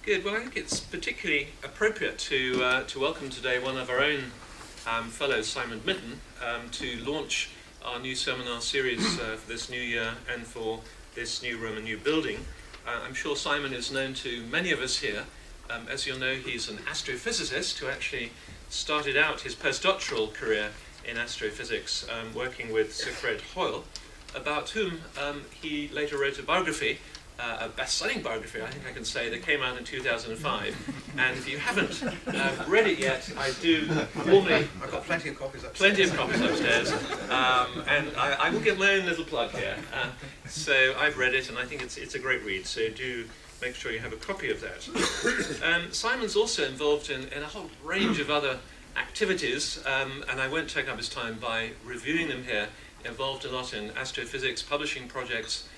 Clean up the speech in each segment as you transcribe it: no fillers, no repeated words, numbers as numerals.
Good. Well, I think it's particularly appropriate to welcome today one of our own fellows, Simon Mitton, to launch our new seminar series for this new year and for this new room and new building. I'm sure Simon is known to many of us here. As you'll know, he's an astrophysicist who actually started out his postdoctoral career in astrophysics working with Sir Fred Hoyle, about whom he later wrote a biography, a best-selling biography, I think I can say, that came out in 2005. And if you haven't read it yet, I do warmly... I've got plenty of copies upstairs. Plenty of copies upstairs. And I will give my own little plug here. So I've read it, and I think it's a great read, so do make sure you have a copy of that. Simon's also involved in a whole range of other activities, and I won't take up his time by reviewing them here. Involved a lot in astrophysics, publishing projects,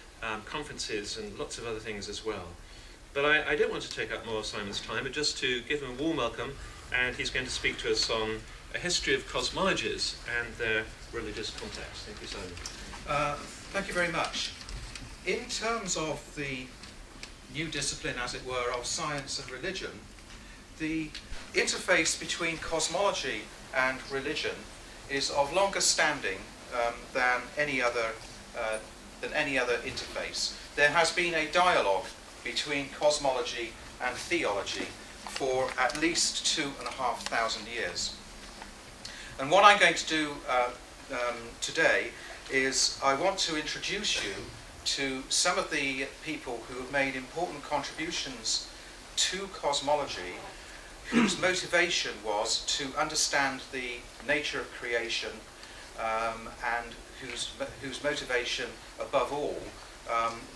conferences, and lots of other things as well. But I don't want to take up more of Simon's time, but just to give him a warm welcome, and he's going to speak to us on a history of cosmologies and their religious context. Thank you, Simon. Thank you very much. In terms of the new discipline, as it were, of science and religion, the interface between cosmology and religion is of longer standing than any other interface. There has been a dialogue between cosmology and theology for at least 2,500 years. And what I'm going to do today is I want to introduce you to some of the people who have made important contributions to cosmology, whose motivation was to understand the nature of creation, and whose motivation, above all,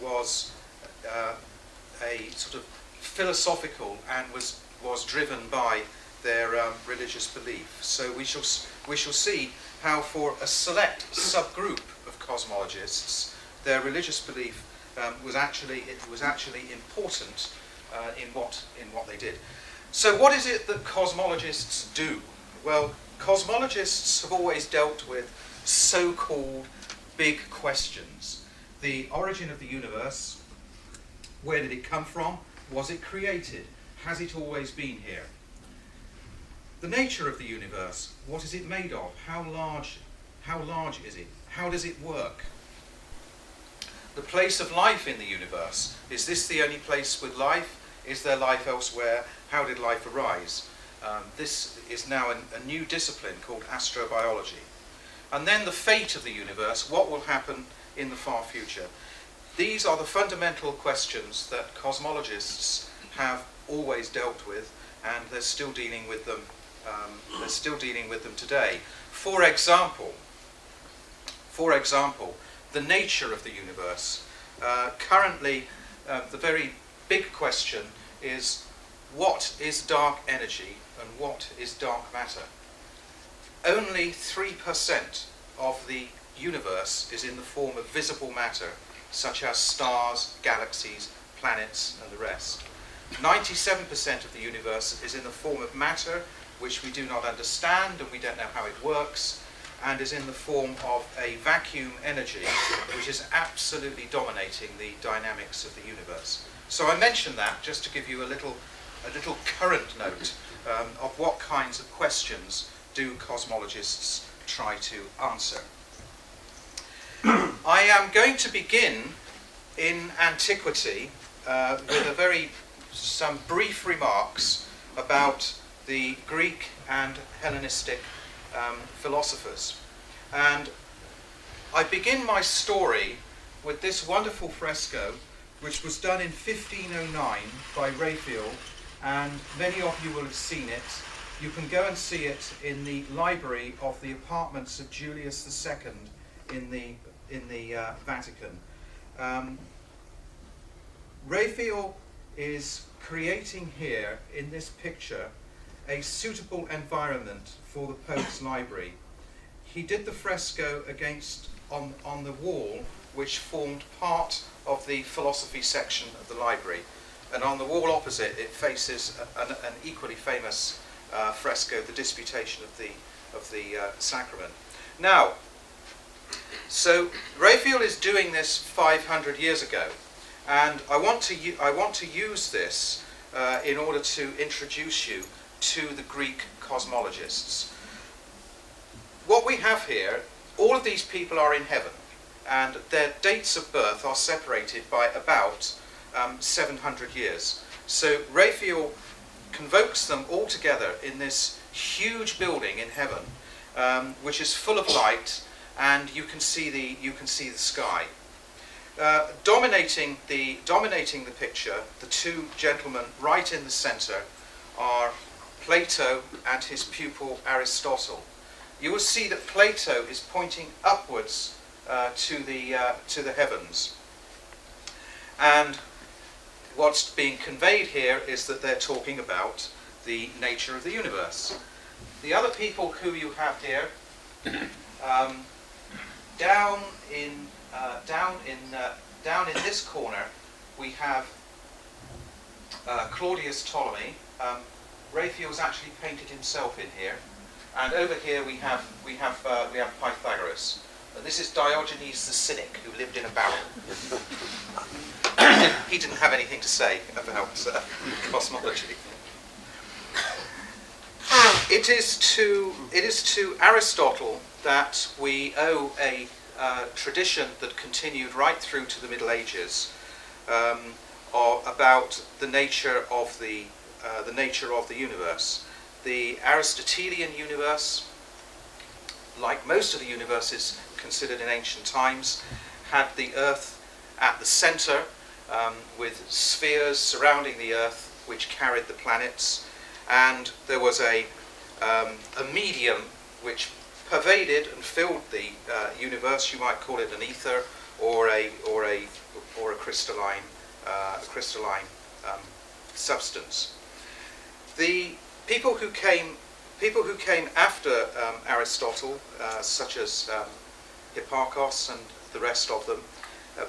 was a sort of philosophical and was driven by their religious belief. So we shall see how, for a select subgroup of cosmologists, their religious belief was actually important in what they did. So what is it that cosmologists do? Well, cosmologists have always dealt with so-called big questions. The origin of the universe, where did it come from? Was it created? Has it always been here? The nature of the universe, what is it made of? How large is it? How does it work? The place of life in the universe, is this the only place with life? Is there life elsewhere? How did life arise? This is now a new discipline called astrobiology. And then the fate of the universe, what will happen in the far future? These are the fundamental questions that cosmologists have always dealt with, and they're still dealing with them. Today. For example, the nature of the universe. Currently, the very big question is, what is dark energy and what is dark matter? Only 3% of the universe is in the form of visible matter, such as stars, galaxies, planets, and the rest. 97% of the universe is in the form of matter, which we do not understand and we don't know how it works, and is in the form of a vacuum energy, which is absolutely dominating the dynamics of the universe. So I mention that just to give you a little current note of what kinds of questions do cosmologists try to answer. I am going to begin in antiquity with some brief remarks about the Greek and Hellenistic philosophers. And I begin my story with this wonderful fresco, which was done in 1509 by Raphael, and many of you will have seen it. You can go and see it in the library of the apartments of Julius II in the Vatican. Raphael is creating here, in this picture, a suitable environment for the Pope's library. He did the fresco on the wall, which formed part of the philosophy section of the library. And on the wall opposite, it faces an equally famous fresco, the Disputation of the Sacrament. Now, so Raphael is doing this 500 years ago, and I want to use this in order to introduce you to the Greek cosmologists. What we have here, all of these people are in heaven, and their dates of birth are separated by about 700 years. So Raphael convokes them all together in this huge building in heaven, which is full of light, and you can see the sky. Dominating the picture, the two gentlemen right in the centre are Plato and his pupil Aristotle. You will see that Plato is pointing upwards to the heavens, and what's being conveyed here is that they're talking about the nature of the universe. The other people who you have here, down in this corner, we have Claudius Ptolemy. Raphael's actually painted himself in here, and over here we have Pythagoras. This is Diogenes the Cynic, who lived in a barrel. He didn't have anything to say about cosmology. It is to Aristotle that we owe a tradition that continued right through to the Middle Ages, about the nature of the universe. The Aristotelian universe, like most of the universes considered in ancient times, had the Earth at the centre, with spheres surrounding the Earth which carried the planets, and there was a medium which pervaded and filled the universe. You might call it an ether or a crystalline substance. The people who came after Aristotle, such as Hipparchus and the rest of them,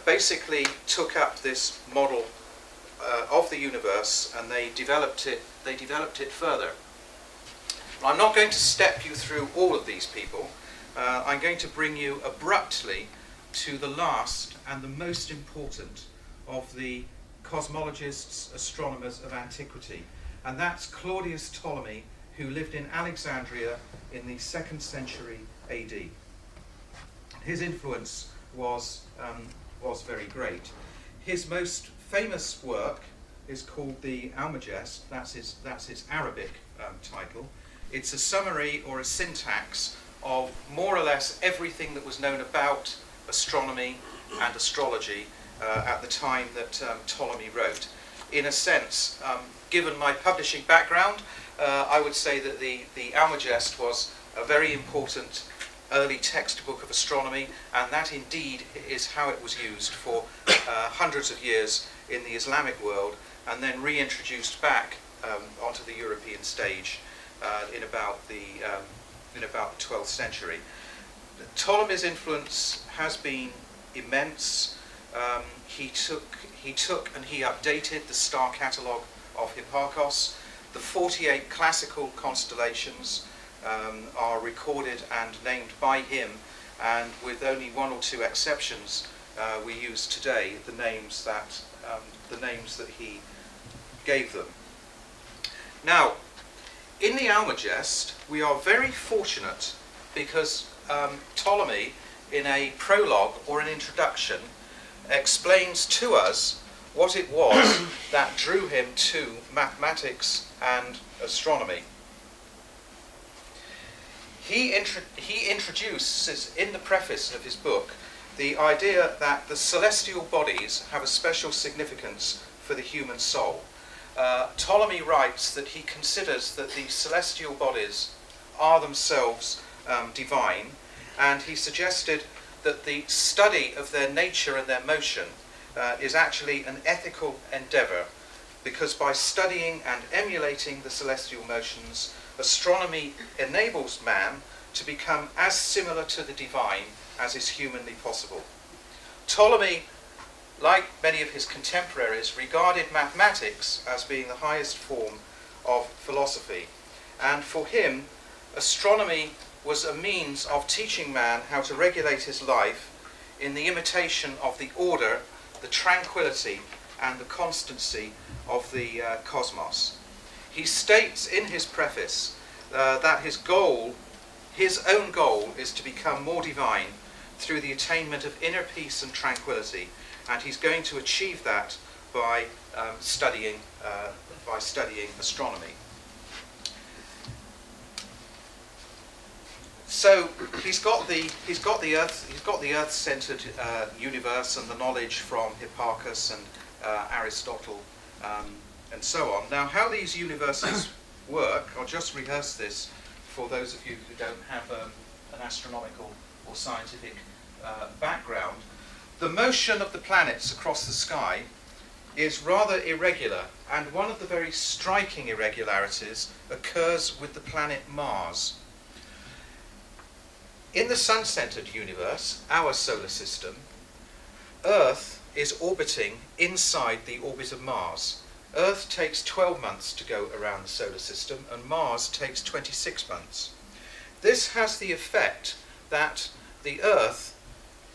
basically took up this model of the universe, and they developed it further. I'm not going to step you through all of these people. I'm going to bring you abruptly to the last and the most important of the cosmologists, astronomers of antiquity, and that's Claudius Ptolemy, who lived in Alexandria in the 2nd century AD. His influence was very great. His most famous work is called the Almagest. That's his Arabic title. It's a summary or a syntax of more or less everything that was known about astronomy and astrology at the time that Ptolemy wrote. In a sense, given my publishing background, I would say that the Almagest was a very important early textbook of astronomy, and that indeed is how it was used for hundreds of years in the Islamic world, and then reintroduced back onto the European stage in about the 12th century. Ptolemy's influence has been immense. He took and he updated the star catalogue of Hipparchus. The 48 classical constellations are recorded and named by him, and with only one or two exceptions, we use today the names that he gave them. Now, in the Almagest, we are very fortunate because Ptolemy, in a prologue or an introduction, explains to us what it was that drew him to mathematics and astronomy. He introduces in the preface of his book the idea that the celestial bodies have a special significance for the human soul. Ptolemy writes that he considers that the celestial bodies are themselves divine, and he suggested that the study of their nature and their motion is actually an ethical endeavour, because by studying and emulating the celestial motions, astronomy enables man to become as similar to the divine as is humanly possible. Ptolemy, like many of his contemporaries, regarded mathematics as being the highest form of philosophy, and for him, astronomy was a means of teaching man how to regulate his life in the imitation of the order, the tranquility, and the constancy of the cosmos. He states in his preface that his own goal, is to become more divine through the attainment of inner peace and tranquility, and he's going to achieve that by studying astronomy. So he's got the Earth-centered universe and the knowledge from Hipparchus and Aristotle and so on. Now, how these universes work, I'll just rehearse this for those of you who don't have an astronomical or scientific background. The motion of the planets across the sky is rather irregular, and one of the very striking irregularities occurs with the planet Mars. In the sun-centered universe, our solar system, Earth is orbiting inside the orbit of Mars. Earth takes 12 months to go around the solar system, and Mars takes 26 months. This has the effect that the Earth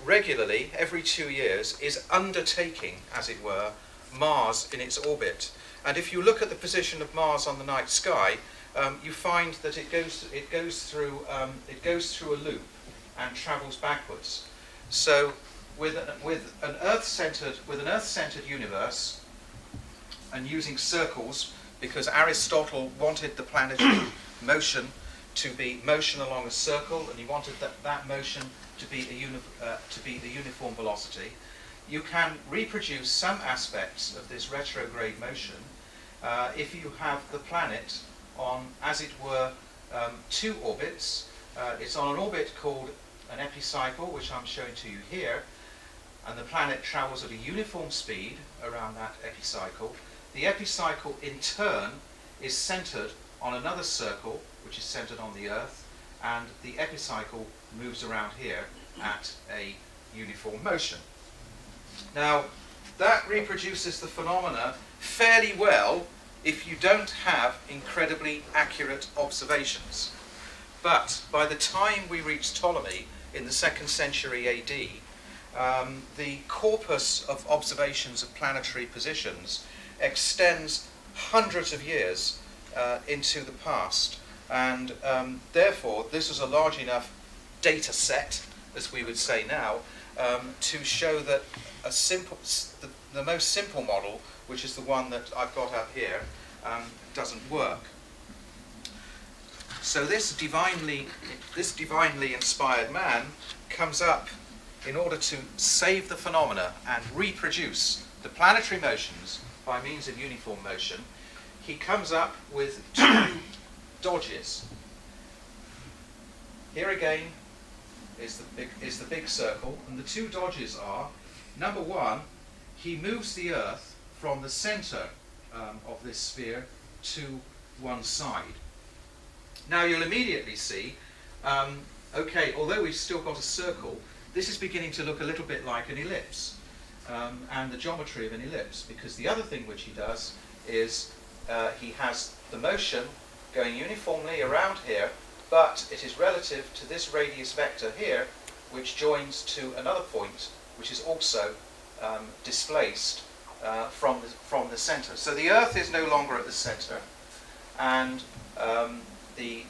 regularly, every 2 years, is undertaking, as it were, Mars in its orbit. And if you look at the position of Mars on the night sky, you find that it goes through a loop and travels backwards. So with an Earth-centered universe, and using circles, because Aristotle wanted the planetary motion to be motion along a circle, and he wanted that motion to be a uniform velocity. You can reproduce some aspects of this retrograde motion if you have the planet on, as it were, 2 orbits. It's on an orbit called an epicycle, which I'm showing to you here, and the planet travels at a uniform speed around that epicycle. The epicycle, in turn, is centered on another circle, which is centered on the Earth, and the epicycle moves around here at a uniform motion. Now, that reproduces the phenomena fairly well if you don't have incredibly accurate observations. But by the time we reach Ptolemy in the 2nd century AD, the corpus of observations of planetary positions extends hundreds of years into the past, and therefore this is a large enough data set, as we would say now, to show that the most simple model, which is the one that I've got up here, doesn't work. So this divinely inspired man comes up in order to save the phenomena and reproduce the planetary motions by means of uniform motion. He comes up with 2 dodges. Here again is the big circle, and the 2 dodges are, number 1, he moves the Earth from the center of this sphere to one side. Now you'll immediately see, okay, although we've still got a circle, this is beginning to look a little bit like an ellipse, and the geometry of an ellipse, because the other thing which he does is he has the motion going uniformly around here, but it is relative to this radius vector here, which joins to another point, which is also displaced from the center. So the Earth is no longer at the center, and the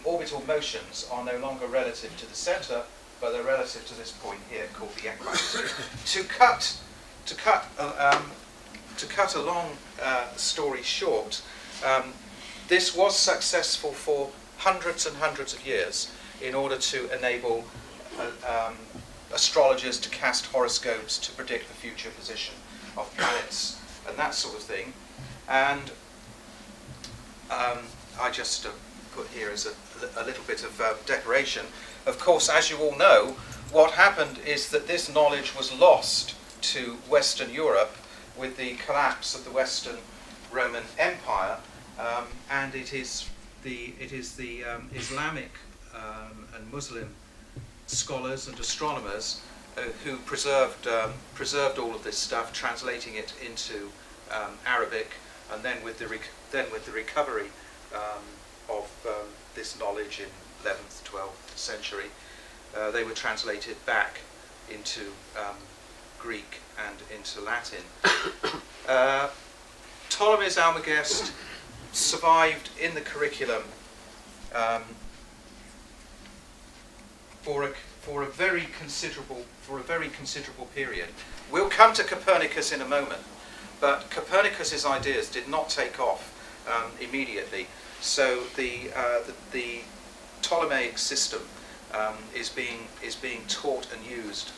orbital motions are no longer relative to the center, but they're relative to this point here called the equator. To cut a long story short, this was successful for hundreds and hundreds of years in order to enable astrologers to cast horoscopes to predict the future position of planets and that sort of thing. And I just put here as a little bit of decoration. Of course, as you all know, what happened is that this knowledge was lost to Western Europe with the collapse of the Western Roman Empire, and it is the Islamic and Muslim scholars and astronomers who preserved all of this stuff, translating it into Arabic, and then with the recovery of this knowledge in 11th, 12th century, they were translated back into Greek and into Latin. Ptolemy's Almagest survived in the curriculum for a very considerable period. We'll come to Copernicus in a moment, but Copernicus's ideas did not take off immediately. So the Ptolemaic system is being taught and used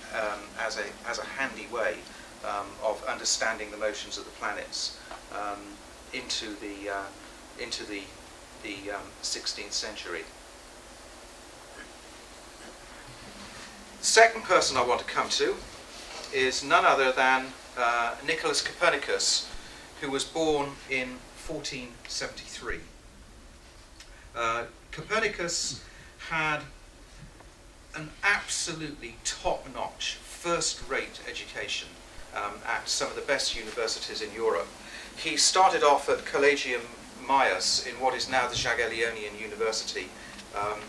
as a handy way of understanding the motions of the planets into the 16th century. The second person I want to come to is none other than Nicholas Copernicus, who was born in 1473. Copernicus had an absolutely top-notch, first-rate education at some of the best universities in Europe. He started off at Collegium Maius in what is now the Jagiellonian University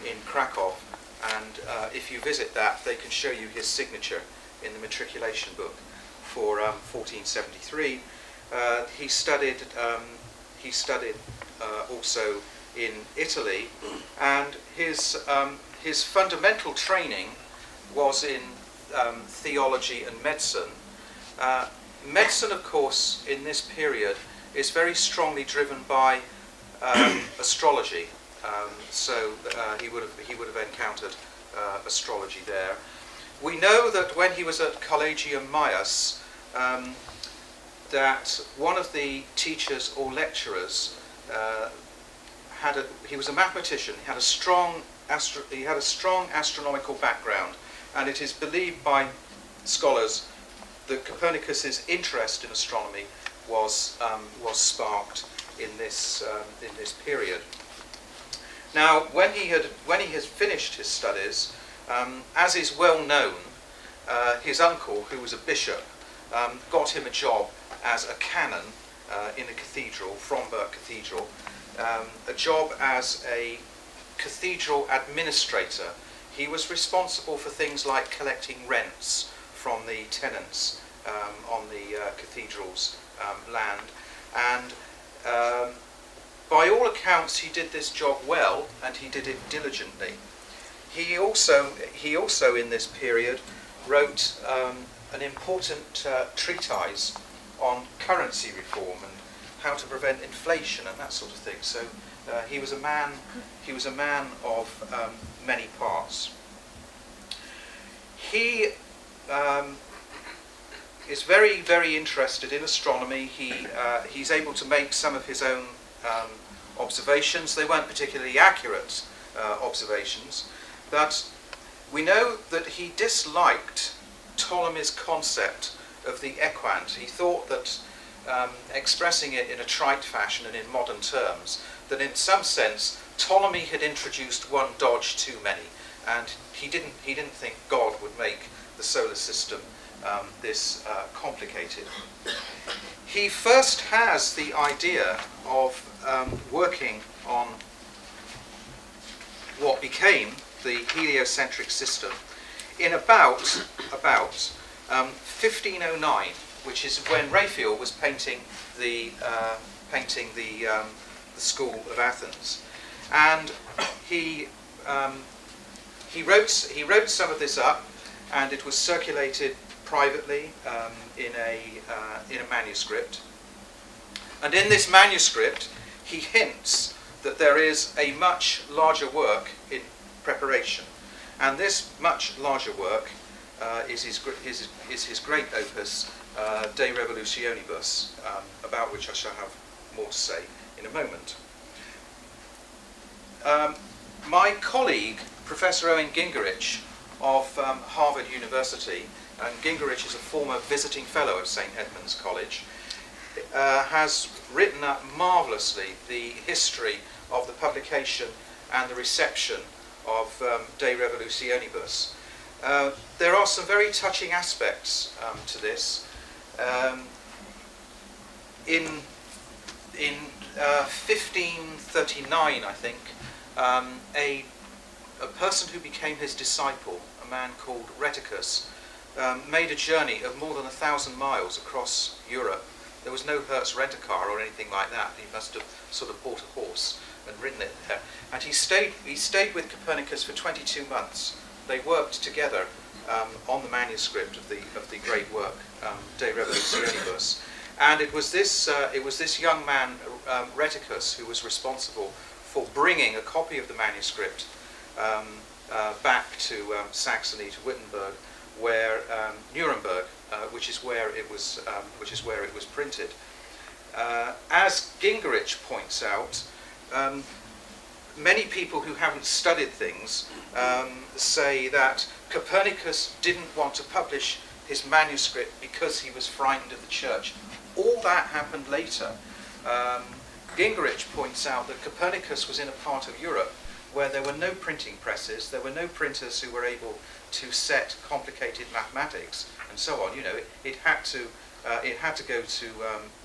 in Krakow, and if you visit that, they can show you his signature in the matriculation book for 1473. He studied also in Italy, and his fundamental training was in theology and medicine. Medicine, of course, in this period is very strongly driven by astrology. So he would have encountered astrology there. We know that when he was at Collegium Maius, that one of the teachers or lecturers he was a mathematician. He had a strong astronomical background, and it is believed by scholars that Copernicus's interest in astronomy was sparked in this period. Now, when he had finished his studies, as is well known, his uncle, who was a bishop, got him a job as a canon in a cathedral, Fromberg Cathedral, a job as a cathedral administrator. He was responsible for things like collecting rents from the tenants on the cathedral's land, and by all accounts he did this job well, and he did it diligently. He also in this period wrote an important treatise on currency reform and how to prevent inflation and that sort of thing. So he was a man of many parts. He is very, very interested in astronomy. He's able to make some of his own observations. They weren't particularly accurate observations, but we know that he disliked Ptolemy's concept of the equant. He thought that, expressing it in a trite fashion and in modern terms, that in some sense Ptolemy had introduced one dodge too many, and he didn't think God would make the solar system this complicated. He first has the idea of working on what became the heliocentric system in about 1509, which is when Raphael was painting the school of Athens, and he wrote some of this up, and it was circulated privately in a manuscript. And in this manuscript, he hints that there is a much larger work in preparation, and this much larger work is his great opus, De Revolutionibus, about which I shall have more to say in a moment. My colleague, Professor Owen Gingerich of Harvard University, and Gingerich is a former visiting fellow at St. Edmund's College, has written up marvellously the history of the publication and the reception of De Revolutionibus. There are some very touching aspects to this. In 1539, I think, a person who became his disciple, a man called Rheticus, made a journey of more than 1,000 miles across Europe. There was no Hertz rent-a-car or anything like that. He must have sort of bought a horse and ridden it there. And he stayed with Copernicus for 22 months. They worked together on the manuscript of the great work, De Revolutionibus. And it was this young man, Rheticus, who was responsible for bringing a copy of the manuscript back to Saxony, to Wittenberg, where Nuremberg, which is where it was printed. As Gingerich points out, many people who haven't studied things say that Copernicus didn't want to publish his manuscript because he was frightened of the church. All that happened later. Gingerich points out that Copernicus was in a part of Europe where there were no printing presses, there were no printers who were able to set complicated mathematics and so on. You know, it had to go to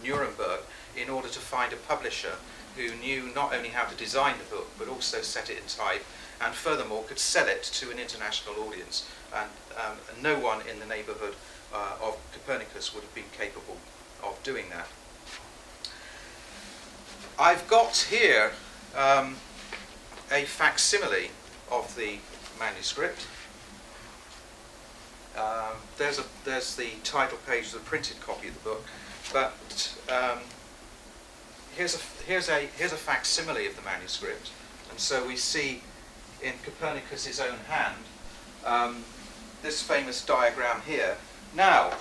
Nuremberg in order to find a publisher who knew not only how to design the book but also set it in type, and furthermore could sell it to an international audience. And no one in the neighbourhood of Copernicus would have been capable of doing that. I've got here a facsimile of the manuscript. There's the title page of the printed copy of the book, but here's a facsimile of the manuscript, and so we see in Copernicus's own hand this famous diagram here. Now,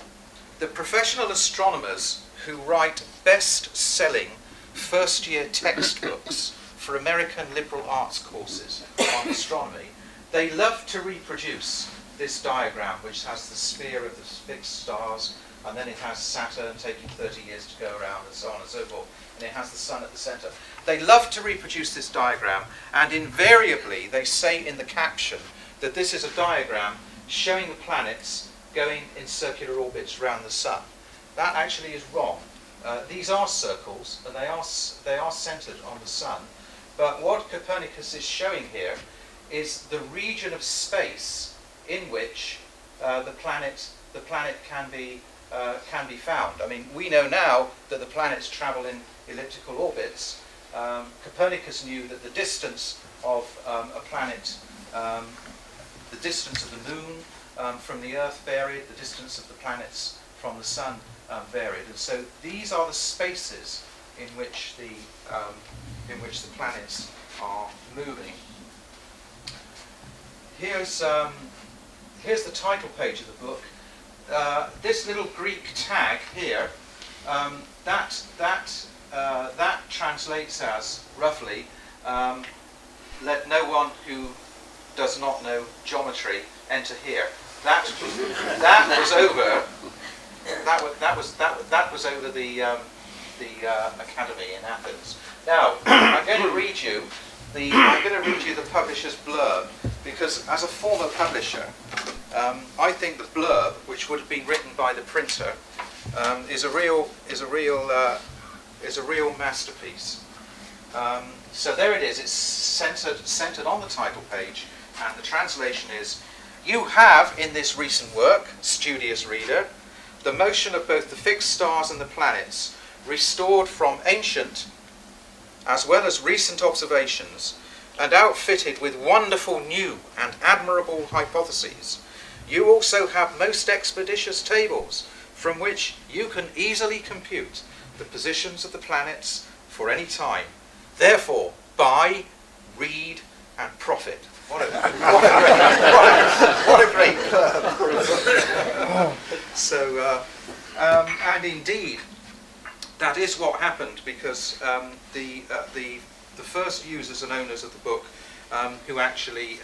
the professional astronomers who write best-selling first-year textbooks for American liberal arts courses on astronomy, they love to reproduce this diagram, which has the sphere of the fixed stars, and then it has Saturn taking 30 years to go around, and so on and so forth, and it has the sun at the centre. They love to reproduce this diagram, and invariably they say in the caption that this is a diagram showing the planets going in circular orbits around the sun. That actually is wrong. These are circles, and they are centred on the sun, but what Copernicus is showing here is the region of space in which the planet can be found. I mean, we know now that the planets travel in elliptical orbits. Copernicus knew that the distance of a planet, the distance of the moon from the Earth varied, the distance of the planets from the sun varied, and so these are the spaces in which the planets are moving. Here's the title page of the book. This little Greek tag here, that translates as, roughly, let no one who does not know geometry enter here. That was over the academy in Athens. Now, I'm going to read you the publisher's blurb, because as a former publisher, I think the blurb, which would have been written by the printer, is a real masterpiece. So there it is. It's centered on the title page, and the translation is: "You have in this recent work, studious reader, the motion of both the fixed stars and the planets, restored from ancient as well as recent observations, and outfitted with wonderful new and admirable hypotheses. You also have most expeditious tables, from which you can easily compute the positions of the planets for any time. Therefore, buy, read, and profit." What a great club. So, and indeed, that is what happened, because the first users and owners of the book who actually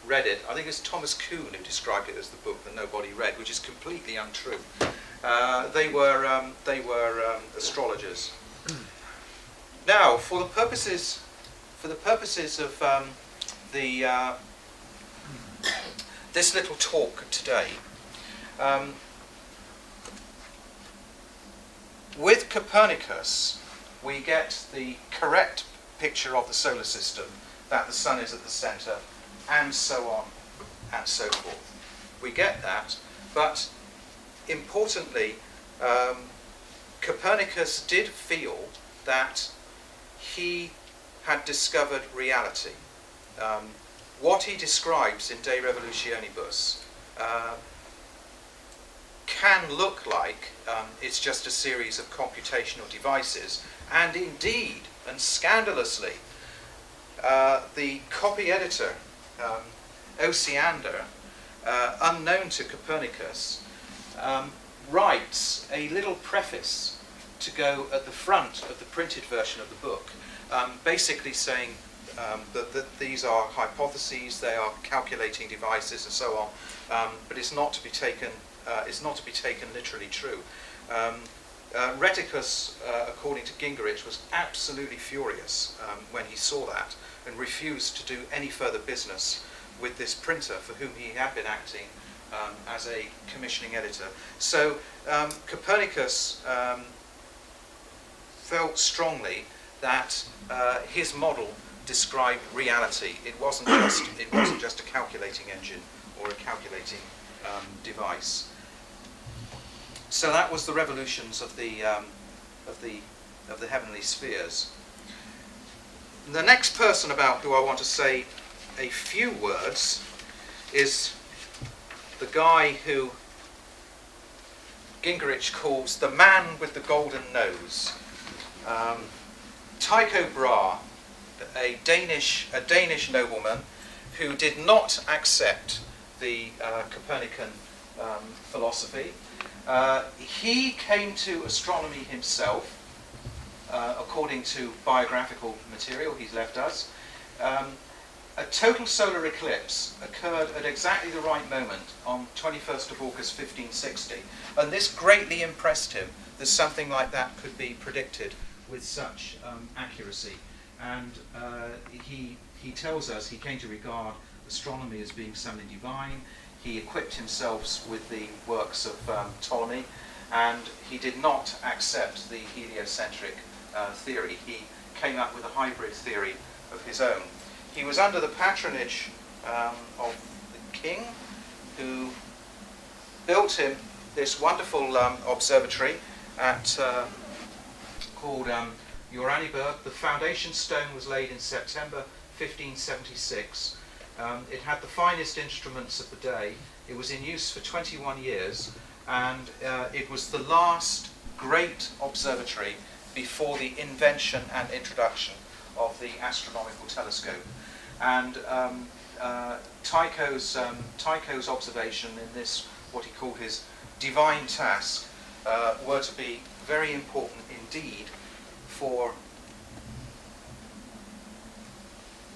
read it, I think it's Thomas Kuhn who described it as the book that nobody read, which is completely untrue. They were astrologers. Now, for the purposes of this little talk today, with Copernicus, we get the correct picture of the solar system, that the sun is at the centre, and so on and so forth. We get that, But importantly, Copernicus did feel that he had discovered reality. What he describes in De Revolutionibus can look like it's just a series of computational devices, and indeed, and scandalously, the copy editor, Osiander, unknown to Copernicus, writes a little preface to go at the front of the printed version of the book, basically saying that these are hypotheses, they are calculating devices, and so on, but it's not to be taken literally true. Rheticus, according to Gingerich, was absolutely furious when he saw that and refused to do any further business with this printer for whom he had been acting as a commissioning editor. So Copernicus felt strongly that his model described reality. It wasn't just a calculating engine or a calculating device. So that was the revolutions of the heavenly spheres. The next person about who I want to say a few words is the guy who Gingerich calls the man with the golden nose. Tycho Brahe, a Danish nobleman who did not accept the Copernican philosophy. He came to astronomy himself, according to biographical material he's left us. A total solar eclipse occurred at exactly the right moment on 21st of August 1560, and this greatly impressed him that something like that could be predicted with such accuracy. And he tells us he came to regard astronomy as being something divine. He equipped himself with the works of Ptolemy, and he did not accept the heliocentric theory. He came up with a hybrid theory of his own. He was under the patronage of the king, who built him this wonderful observatory called Uraniborg. The foundation stone was laid in September 1576. It had the finest instruments of the day. It was in use for 21 years, and it was the last great observatory before the invention and introduction of the astronomical telescope. And Tycho's observation in this, what he called his divine task, were to be very important indeed for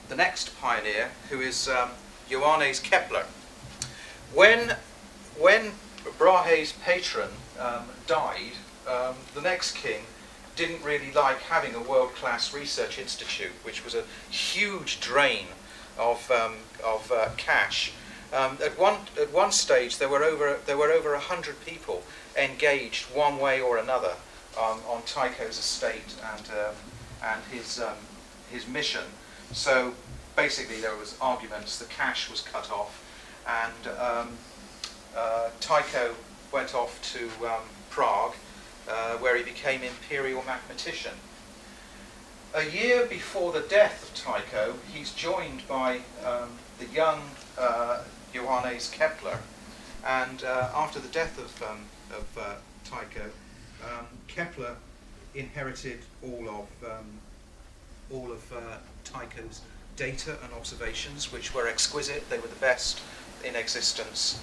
the next pioneer, who is Johannes Kepler. When Brahe's patron died, the next king didn't really like having a world-class research institute, which was a huge drain of cash. At one stage, there were over 100 people engaged one way or another on Tycho's estate and his mission. So basically, there was arguments. The cash was cut off, and Tycho went off to Prague, where he became imperial mathematician. A year before the death of Tycho, he's joined by the young Johannes Kepler, and after the death of Tycho, Kepler inherited all of Tycho's data and observations, which were exquisite. They were the best in existence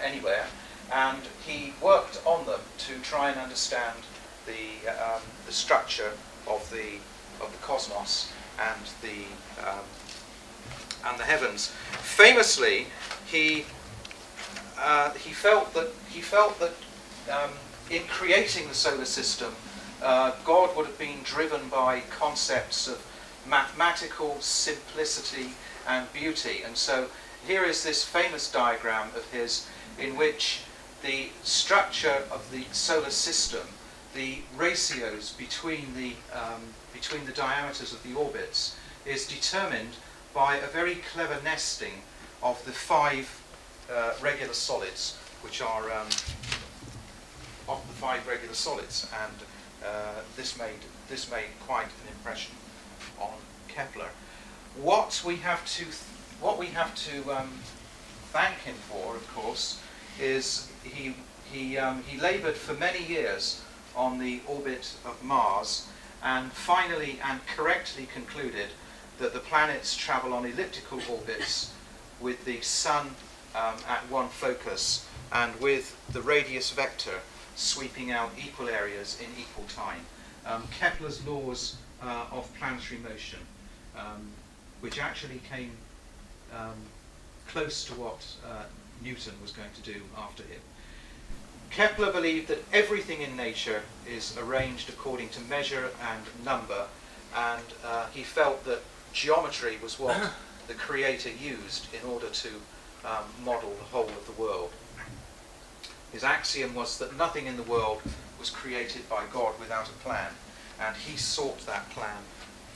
anywhere, and he worked on them to try and understand the structure of the cosmos and the heavens. Famously, he felt that in creating the solar system, God would have been driven by concepts of mathematical simplicity and beauty. And so here is this famous diagram of his, in which the structure of the solar system, the ratios between the diameters of the orbits, is determined by a very clever nesting of the 5 regular solids which are of the 5 regular solids, and this made quite an impression on Kepler. What we have to thank him for, of course, is he laboured for many years on the orbit of Mars, and finally and correctly concluded that the planets travel on elliptical orbits with the Sun at one focus and with the radius vector sweeping out equal areas in equal time. Kepler's laws of planetary motion, which actually came close to what Newton was going to do after him. Kepler believed that everything in nature is arranged according to measure and number, and he felt that geometry was what the Creator used in order to model the whole of the world. His axiom was that nothing in the world was created by God without a plan, and he sought that plan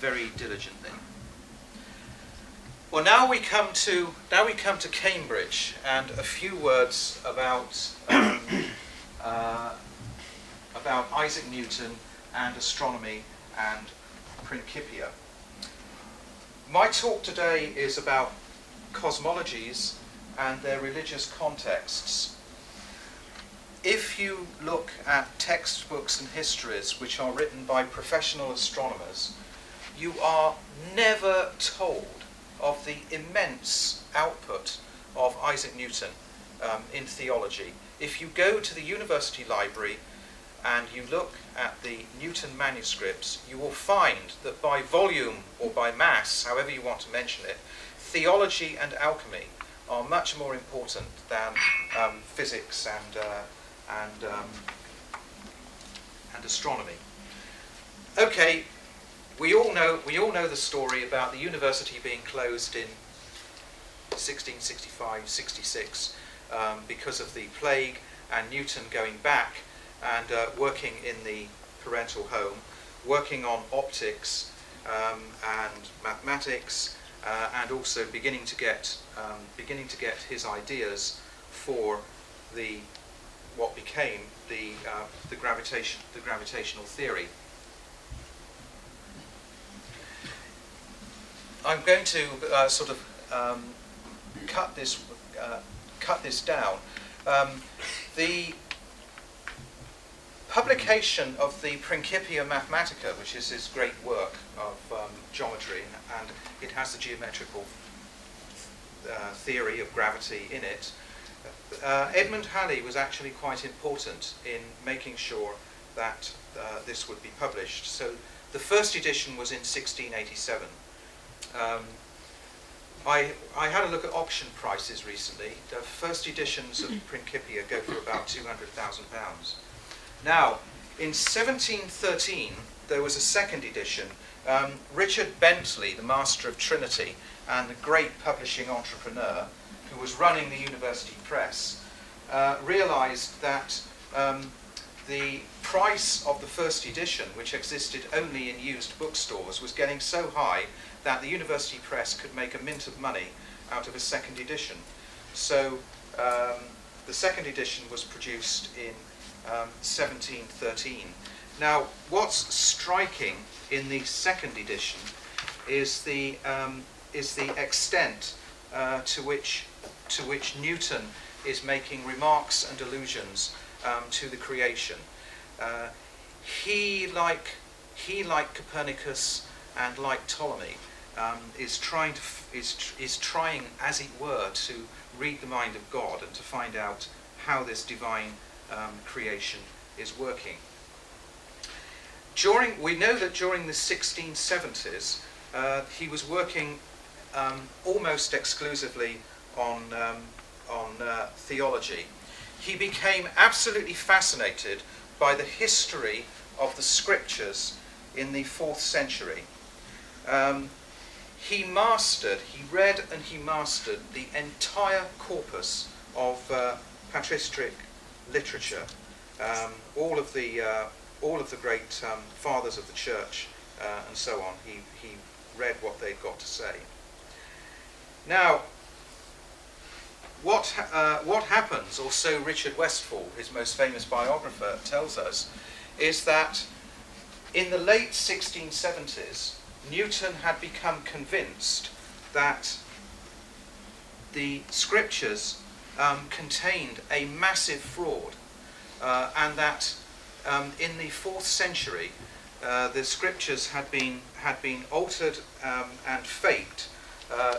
very diligently. Well, now we come to Cambridge, and a few words about Isaac Newton and astronomy and Principia. My talk today is about cosmologies and their religious contexts. If you look at textbooks and histories which are written by professional astronomers, you are never told of the immense output of Isaac Newton in theology. If you go to the university library and you look at the Newton manuscripts, you will find that by volume or by mass, however you want to mention it, theology and alchemy are much more important than physics and astronomy. Okay, we all know the story about the university being closed in 1665-66 because of the plague, and Newton going back and working in the parental home, working on optics and mathematics, and also beginning to get his ideas for what became the gravitational theory. I'm going to sort of cut this down. The publication of the Principia Mathematica, which is his great work of geometry, and it has the geometrical theory of gravity in it. Edmund Halley was actually quite important in making sure that this would be published. So the first edition was in 1687. I had a look at auction prices recently. The first editions of Principia go for about £200,000. Now, in 1713, there was a second edition. Richard Bentley, the master of Trinity and the great publishing entrepreneur who was running the university press, realized that the price of the first edition, which existed only in used bookstores, was getting so high that the university press could make a mint of money out of a second edition. So the second edition was produced in 1713. Now, what's striking in the second edition is the extent to which Newton is making remarks and allusions to the creation. He, like Copernicus and like Ptolemy, is trying, as it were, to read the mind of God and to find out how this divine creation is working. We know that during the 1670s, he was working almost exclusively on theology. He became absolutely fascinated by the history of the scriptures in the 4th century. He read and he mastered the entire corpus of patristic literature, all of the great fathers of the church, and so on. He read what they'd got to say. Now, what happens, or so Richard Westphal, his most famous biographer, tells us, is that in the late 1670s, Newton had become convinced that the scriptures contained a massive fraud, and that in the 4th century the scriptures had been altered and faked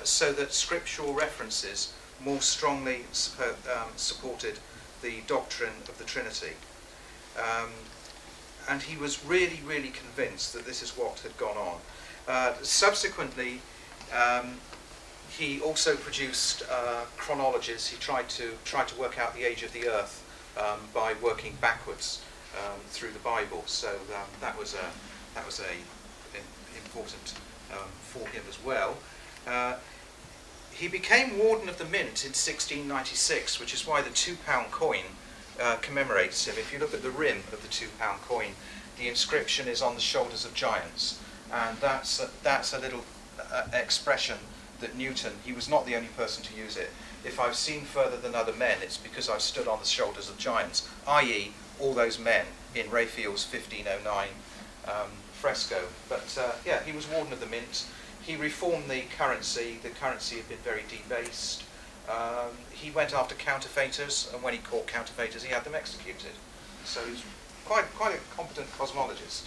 so that scriptural references more strongly supported the doctrine of the Trinity. And he was really, really convinced that this is what had gone on. Subsequently, he also produced chronologies. He tried to work out the age of the Earth by working backwards through the Bible. So that was important for him as well. He became Warden of the Mint in 1696, which is why the £2 coin commemorates him. If you look at the rim of the £2 coin, the inscription is on the shoulders of giants, and that's a little expression that Newton, he was not the only person to use it. If I've seen further than other men, it's because I've stood on the shoulders of giants, i.e. all those men in Raphael's 1509 fresco. But yeah, he was Warden of the Mint. He reformed the currency. The currency had been very debased. He went after counterfeiters, and when he caught counterfeiters, he had them executed. So he's quite a competent cosmologist.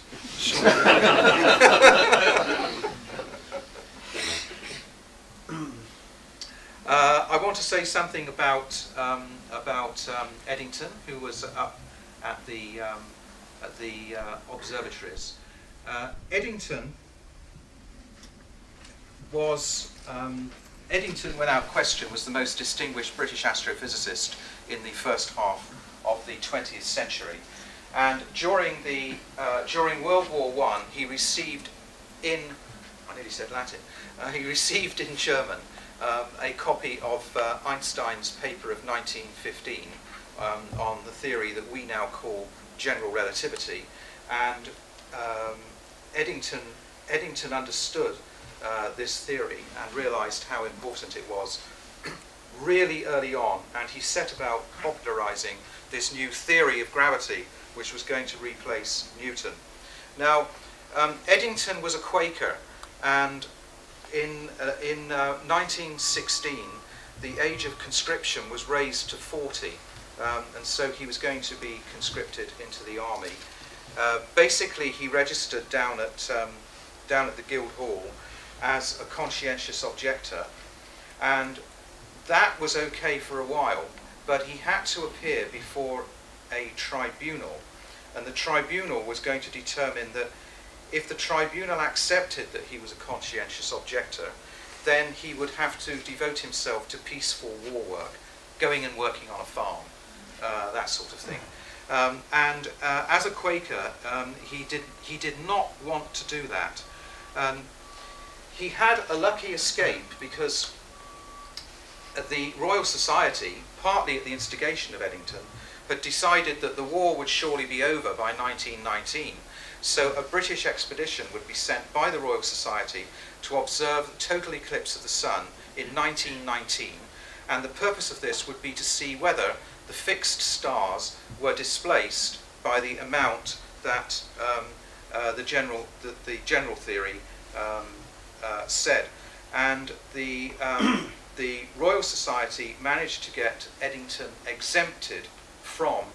I want to say something about Eddington, who was up at the observatories. Eddington was Eddington, without question, was the most distinguished British astrophysicist in the first half of the 20th century. And during World War I, he received I nearly said Latin. He received in German a copy of Einstein's paper of 1915 on the theory that we now call general relativity. And Eddington understood this theory and realized how important it was really early on, and he set about popularizing this new theory of gravity, which was going to replace Newton. Now, Eddington was a Quaker, and in 1916 the age of conscription was raised to 40, and so he was going to be conscripted into the army. Basically, he registered down at the Guildhall as a conscientious objector, and that was okay for a while, but he had to appear before a tribunal, and the tribunal was going to determine that if the tribunal accepted that he was a conscientious objector, then he would have to devote himself to peaceful war work, going and working on a farm, that sort of thing. And as a Quaker, he did not want to do that. He had a lucky escape because the Royal Society, partly at the instigation of Eddington, had decided that the war would surely be over by 1919. So a British expedition would be sent by the Royal Society to observe the total eclipse of the sun in 1919. And the purpose of this would be to see whether the fixed stars were displaced by the amount that the general theory said. And the Royal Society managed to get Eddington exempted from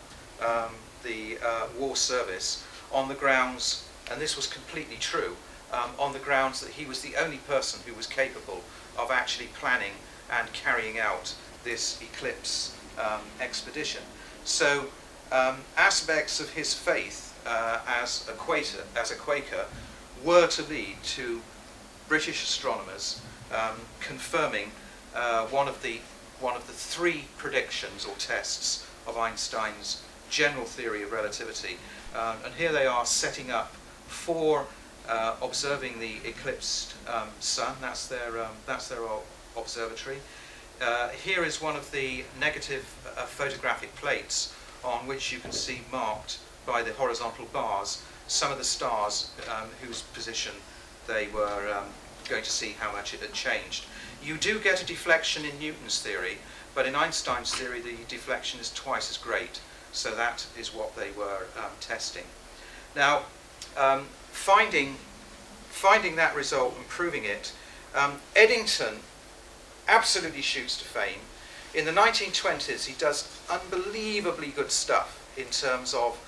the war service on the grounds, and this was completely true, on the grounds that he was the only person who was capable of actually planning and carrying out this eclipse expedition. So aspects of his faith as a Quaker were to lead to British astronomers confirming one of the three predictions or tests of Einstein's general theory of relativity. And here they are setting up for observing the eclipsed sun. That's their observatory. Here is one of the negative photographic plates on which you can see marked by the horizontal bars some of the stars whose position they were going to see how much it had changed. You do get a deflection in Newton's theory, but in Einstein's theory the deflection is twice as great, so that is what they were testing. Now, finding that result and proving it, Eddington absolutely shoots to fame. In the 1920s he does unbelievably good stuff in terms of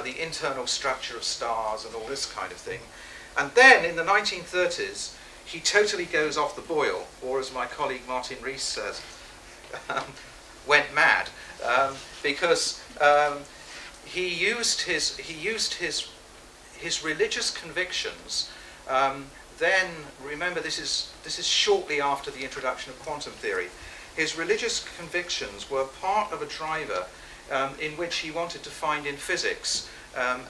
the internal structure of stars and all this kind of thing. And then in the 1930s he totally goes off the boil, or as my colleague Martin Rees says, went mad, because he used his religious convictions. Then remember, this is shortly after the introduction of quantum theory. His religious convictions were part of a driver in which he wanted to find in physics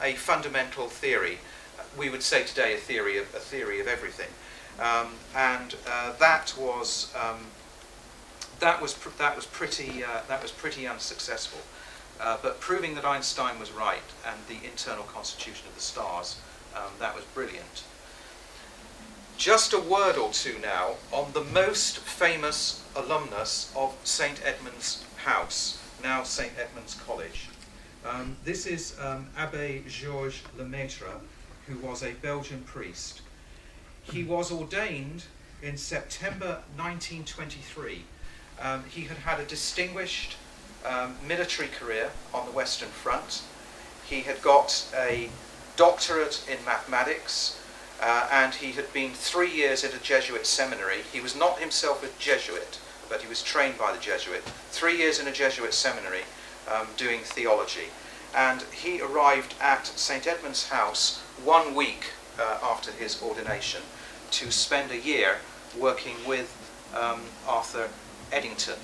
a fundamental theory. We would say today a theory of everything, and that was pretty unsuccessful. But proving that Einstein was right and the internal constitution of the stars, that was brilliant. Just a word or two now on the most famous alumnus of St Edmund's House, now St Edmund's College. This is Abbé Georges Lemaitre, who was a Belgian priest. He was ordained in September 1923. He had had a distinguished military career on the Western Front. He had got a doctorate in mathematics, and he had been 3 years at a Jesuit seminary. He was not himself a Jesuit, but he was trained by the Jesuit. 3 years in a Jesuit seminary doing theology. And he arrived at St Edmund's House 1 week after his ordination to spend a year working with Arthur Eddington.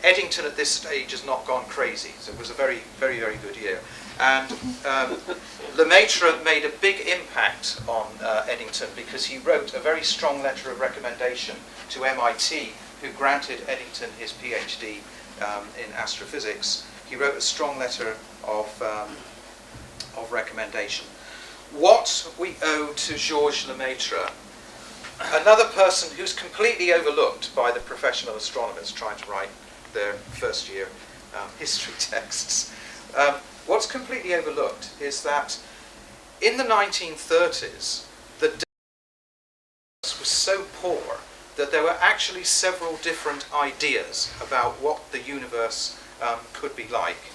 Eddington at this stage has not gone crazy, so it was a very, very, very good year. And Lemaitre made a big impact on Eddington because he wrote a very strong letter of recommendation to MIT, who granted Eddington his PhD in astrophysics. He wrote a strong letter of recommendation. What we owe to Georges Lemaitre, another person who's completely overlooked by the professional astronomers trying to write their first year history texts. What's completely overlooked is that in the 1930s, the data was so poor that there were actually several different ideas about what the universe could be like.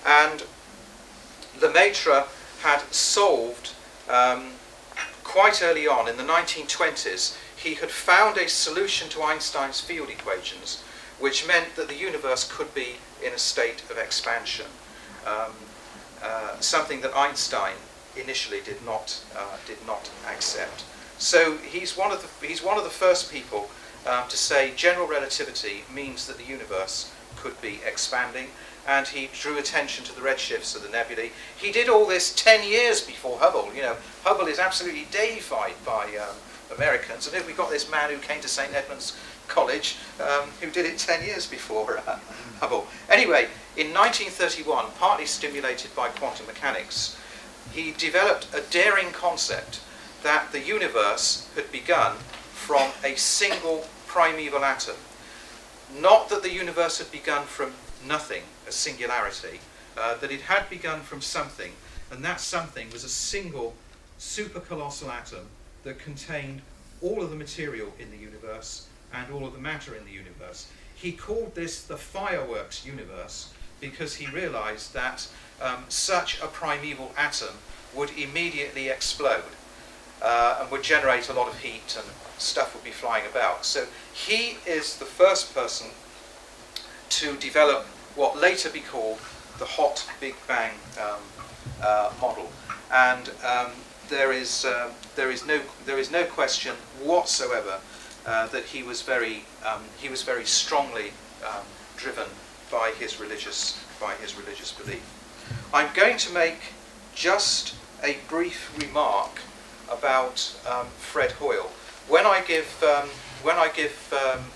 And Lemaitre had solved quite early on, in the 1920s, he had found a solution to Einstein's field equations, which meant that the universe could be in a state of expansion, something that Einstein initially did not accept. So he's one of the first people to say general relativity means that the universe could be expanding, and he drew attention to the redshifts of the nebulae. He did all this 10 years before Hubble. You know, Hubble is absolutely deified by Americans, and we've got this man who came to St Edmund's College who did it 10 years before Hubble. Anyway, in 1931, partly stimulated by quantum mechanics, he developed a daring concept that the universe had begun from a single primeval atom. Not that the universe had begun from nothing, a singularity, that it had begun from something, and that something was a single supercolossal atom that contained all of the material in the universe and all of the matter in the universe. He called this the fireworks universe because he realized that such a primeval atom would immediately explode and would generate a lot of heat, and stuff would be flying about. So he is the first person to develop what later be called the hot Big Bang model, and there is no question whatsoever that he was very strongly driven by his religious belief. I'm going to make just a brief remark about Fred Hoyle. When I give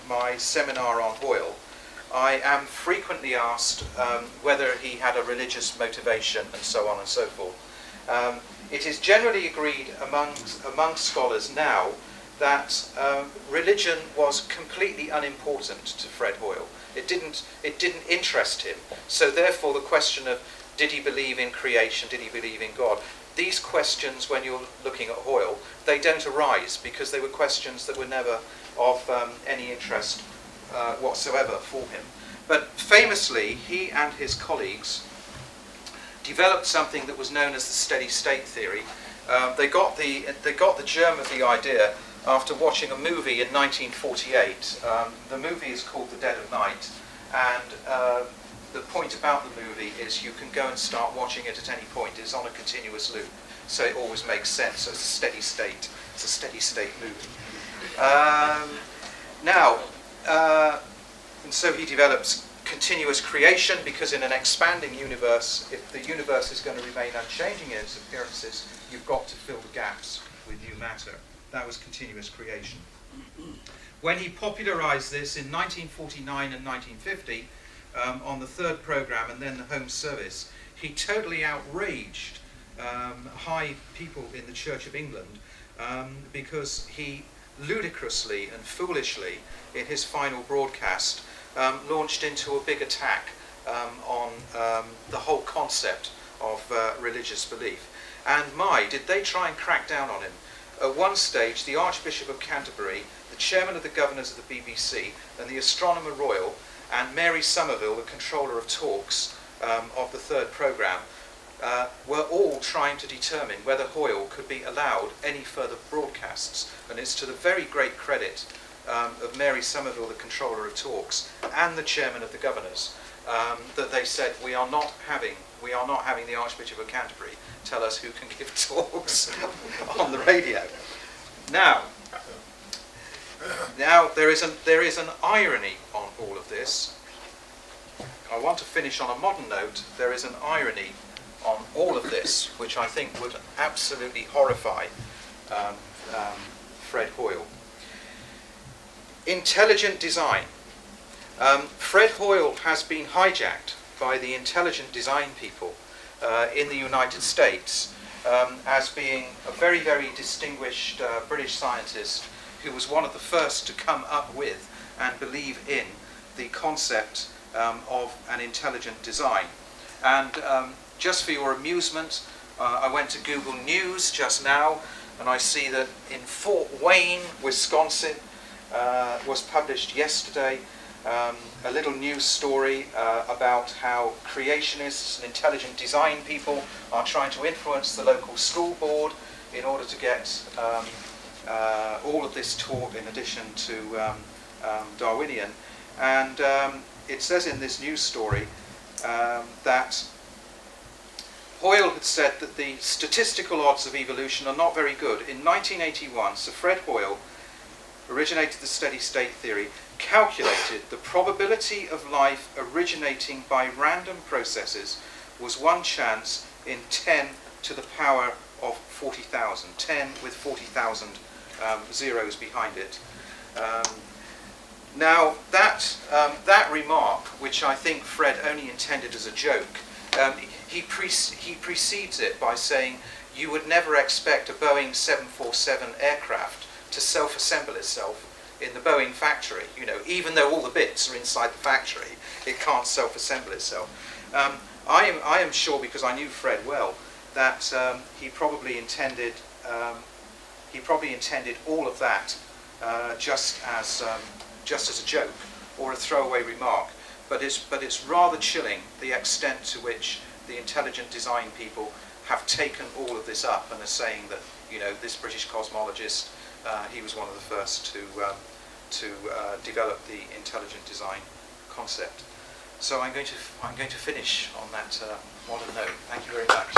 my seminar on Hoyle, I am frequently asked whether he had a religious motivation and so on and so forth. It is generally agreed among scholars now that religion was completely unimportant to Fred Hoyle. It didn't interest him. So therefore the question of did he believe in creation, did he believe in God, these questions, when you're looking at Hoyle, they don't arise because they were questions that were never of any interest whatsoever for him. But famously, he and his colleagues developed something that was known as the steady state theory. They got the germ of the idea after watching a movie in 1948. The movie is called The Dead of Night, and the point about the movie is you can go and start watching it at any point. It's on a continuous loop, so it always makes sense. So it's a steady state. It's a steady state movie. And so he develops continuous creation, because in an expanding universe, if the universe is going to remain unchanging in its appearances, you've got to fill the gaps with new matter. That was continuous creation. When he popularized this in 1949 and 1950, on the third program and then the Home Service, he totally outraged high people in the Church of England because he ludicrously and foolishly, in his final broadcast, launched into a big attack on the whole concept of religious belief. And did they try and crack down on him. At one stage, the Archbishop of Canterbury, the chairman of the governors of the BBC, and the Astronomer Royal, and Mary Somerville, the controller of talks of the third programme, were all trying to determine whether Hoyle could be allowed any further broadcasts. And it's to the very great credit of Mary Somerville, the controller of talks, and the chairman of the governors, that they said, we are not having the Archbishop of Canterbury tell us who can give talks on the radio. Now there is an irony on all of this. I want to finish on a modern note. There is an irony on all of this, which I think would absolutely horrify Fred Hoyle. Intelligent design. Fred Hoyle has been hijacked by the intelligent design people in the United States as being a very, very distinguished British scientist who was one of the first to come up with and believe in the concept of an intelligent design. And just for your amusement, I went to Google News just now, and I see that in Fort Wayne, Wisconsin, was published yesterday a little news story about how creationists and intelligent design people are trying to influence the local school board in order to get all of this taught in addition to Darwinian. And it says in this news story that Hoyle had said that the statistical odds of evolution are not very good. In 1981, Sir Fred Hoyle originated the steady state theory, calculated the probability of life originating by random processes was 1 chance in 10 to the power of 40,000, 10 with 40,000 zeros behind it. Now that remark, which I think Fred only intended as a joke, he precedes it by saying you would never expect a Boeing 747 aircraft to self-assemble itself in the Boeing factory. You know, even though all the bits are inside the factory, it can't self-assemble itself. I am sure, because I knew Fred well, that he probably intended all of that just as a joke or a throwaway remark. But it's rather chilling the extent to which the intelligent design people have taken all of this up and are saying that, you know, this British cosmologist, he was one of the first to develop the intelligent design concept. So I'm going to finish on that modern note. Thank you very much.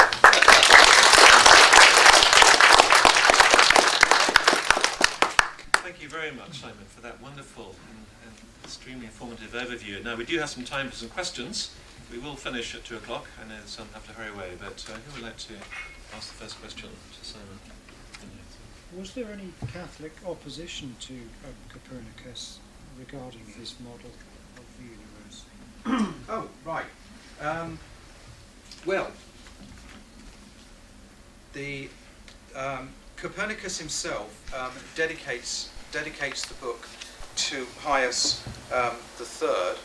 Thank you very much, Simon, for that wonderful and extremely informative overview. Now we do have some time for some questions. We will finish at 2 o'clock. I know some have to hurry away, but who would like to ask the first question to Simon? Was there any Catholic opposition to Copernicus regarding his model of the universe? Oh, right. Well, the Copernicus himself dedicates the book to Pius III,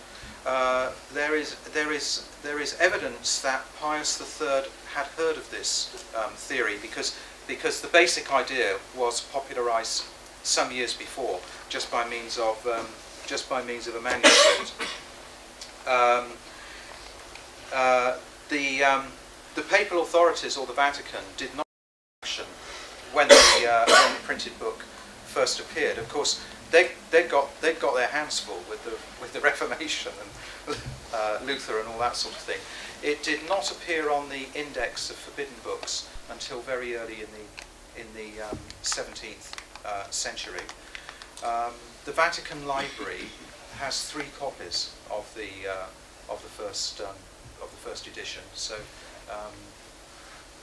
there is evidence that Pius III had heard of this theory because the basic idea was popularised some years before just by means of a manuscript. The papal authorities or the Vatican did not action when the printed book first appeared. Of course, they got their hands full with the Reformation and Luther and all that sort of thing. It did not appear on the index of forbidden books until very early in the 17th century. The Vatican Library has 3 copies of the first edition. So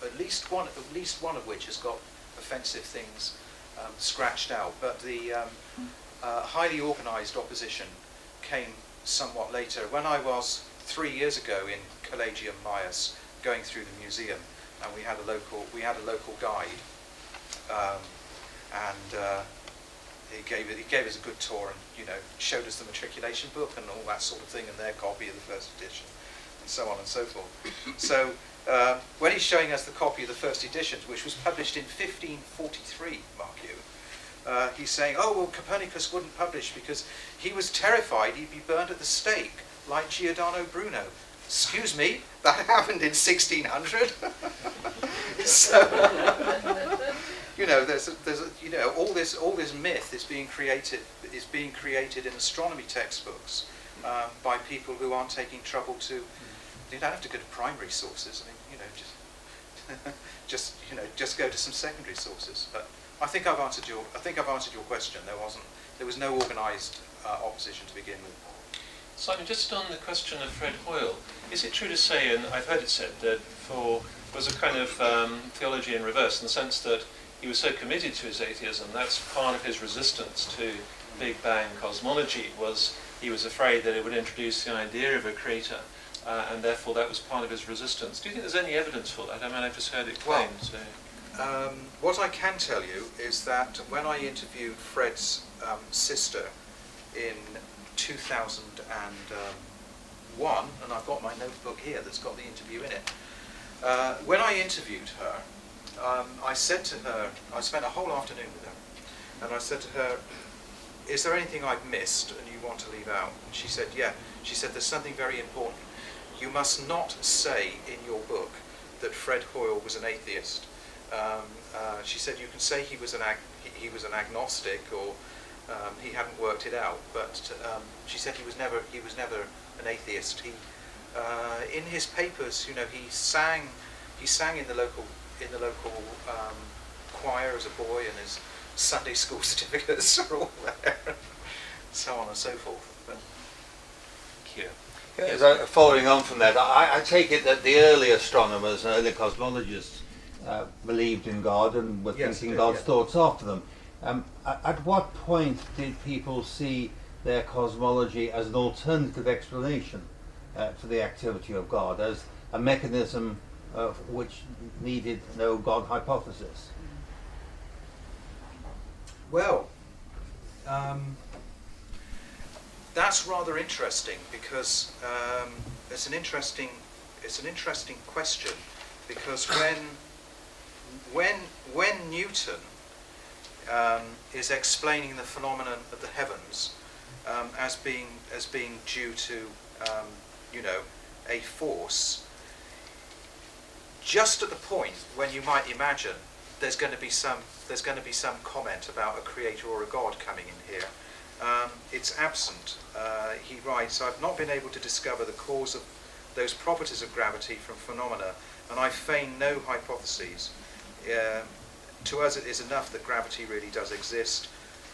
at least one of which has got offensive things scratched out. But the highly organised opposition came somewhat later. When I was 3 years ago in Collegium Maius going through the museum, and we had a local guide, and he gave us a good tour, and showed us the matriculation book and all that sort of thing, and their copy of the first edition, and so on and so forth. So when he's showing us the copy of the first edition, which was published in 1543, mark you, he's saying, oh, well, Copernicus wouldn't publish because he was terrified he'd be burned at the stake like Giordano Bruno. Excuse me, that happened in 1600. So, there's all this myth is being created in astronomy textbooks by people who aren't taking trouble to. You don't have to go to primary sources. I mean, just go to some secondary sources. But I think I've answered your question. There was no organised opposition to begin with. Simon, just on the question of Fred Hoyle, is it true to say, and I've heard it said, that was a kind of theology in reverse, in the sense that he was so committed to his atheism, that's part of his resistance to Big Bang cosmology, was he was afraid that it would introduce the idea of a creator, and therefore that was part of his resistance. Do you think there's any evidence for that? I mean, I've just heard it claimed. Well, what I can tell you is that when I interviewed Fred's sister in 2001, and I've got my notebook here that's got the interview in it. When I interviewed her, I said to her, I spent a whole afternoon with her, and I said to her, is there anything I've missed and you want to leave out? And she said, yeah. She said, there's something very important. You must not say in your book that Fred Hoyle was an atheist. She said, you can say he was an agnostic, or he hadn't worked it out, but she said he was never an atheist. He, in his papers, he sang in the local choir as a boy, and his Sunday school certificates are all there, so on and so forth. But, thank you. Yes. Following on from that, I take it that the early astronomers and early cosmologists believed in God and were thinking God's thoughts after them. At what point did people see their cosmology as an alternative explanation for the activity of God, as a mechanism which needed no God hypothesis? Well, that's rather interesting, because it's an interesting question, because when Newton is explaining the phenomenon of the heavens as being due to a force, just at the point when you might imagine there's going to be some comment about a creator or a god coming in here, it's absent. He writes, I've not been able to discover the cause of those properties of gravity from phenomena, and I feign no hypotheses. To us it is enough that gravity really does exist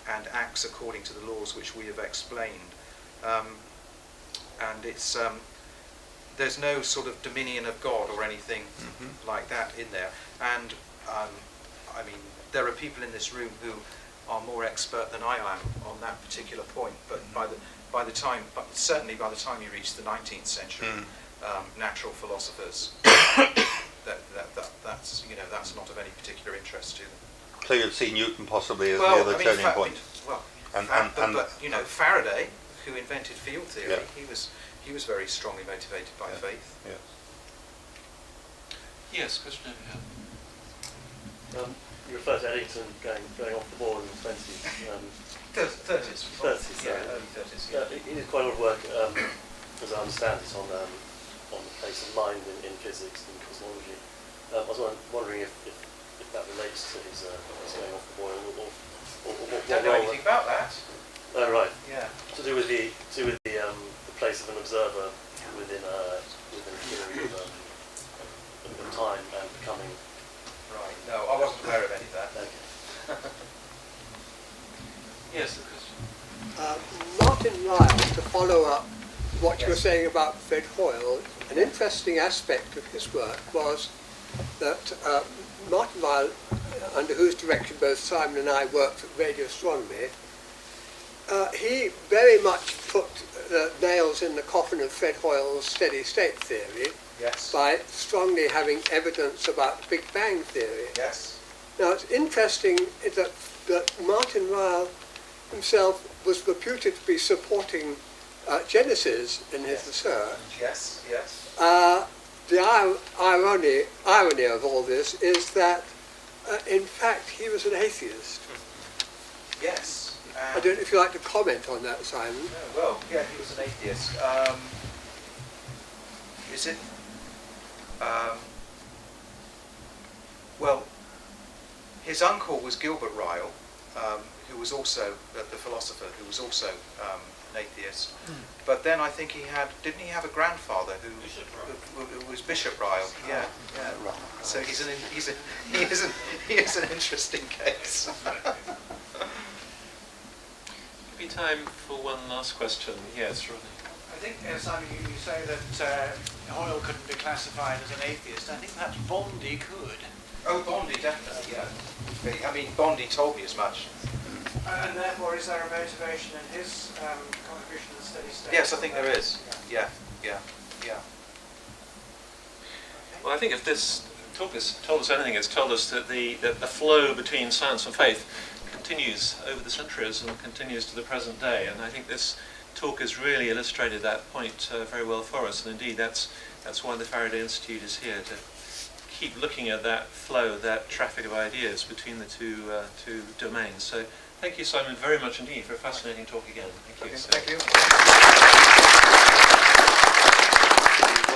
and acts according to the laws which we have explained. And it's there's no sort of dominion of God or anything like that in there. And I mean, there are people in this room who are more expert than I am on that particular point. But certainly by the time you reach the 19th century, natural philosophers, that's not of any particular interest to them. So you'd see Newton possibly as the other turning point. But Faraday, who invented field theory, he was very strongly motivated by faith. Yes. Yes, question over here. You refer to Eddington going off the board in the 20s. 30s. 30s, Yeah, sorry. early 30s. Yeah. He did quite a lot of work, as I understand it, on the place of mind in physics and cosmology. I was wondering if that relates to his going off the boil, or what Don't know role anything about that. Oh, right. Yeah. To do with the place of an observer within a period of time and becoming. Right. No, I wasn't aware of any of that. Okay. Yes, the question. Martin Ryle, to follow up what you were Yes. saying about Fred Hoyle, an interesting aspect of his work was that Martin Ryle, under whose direction both Simon and I worked at radio astronomy, he very much put the nails in the coffin of Fred Hoyle's steady state theory Yes. by strongly having evidence about the Big Bang theory. Yes. Now it's interesting that Martin Ryle himself was reputed to be supporting Genesis in his research. Yes. Yes. The irony of all this is that, in fact, he was an atheist. Yes. I don't know if you'd like to comment on that, Simon. No, well, yeah, he was an atheist. Is it? Well, his uncle was Gilbert Ryle, who was also the philosopher, who was also an atheist. But then I think didn't he have a grandfather who was Bishop Ryle? Yeah, yeah. So he is an interesting case. Be time for one last question. Yes, Ronnie. I think, Simon, you say that Hoyle couldn't be classified as an atheist. I think perhaps Bondi could. Oh, Bondi, definitely, yeah. I mean, Bondi told me as much. And therefore, is there a motivation in his contribution to the steady state? Yes, I think there is. Yeah. Well, I think if this talk has told us anything, it's told us that the flow between science and faith continues over the centuries and continues to the present day. And I think this talk has really illustrated that point very well for us. And indeed, that's why the Faraday Institute is here, to keep looking at that flow, that traffic of ideas between the two domains. So thank you, Simon, very much indeed for a fascinating talk again. Thank you. Okay, thank you.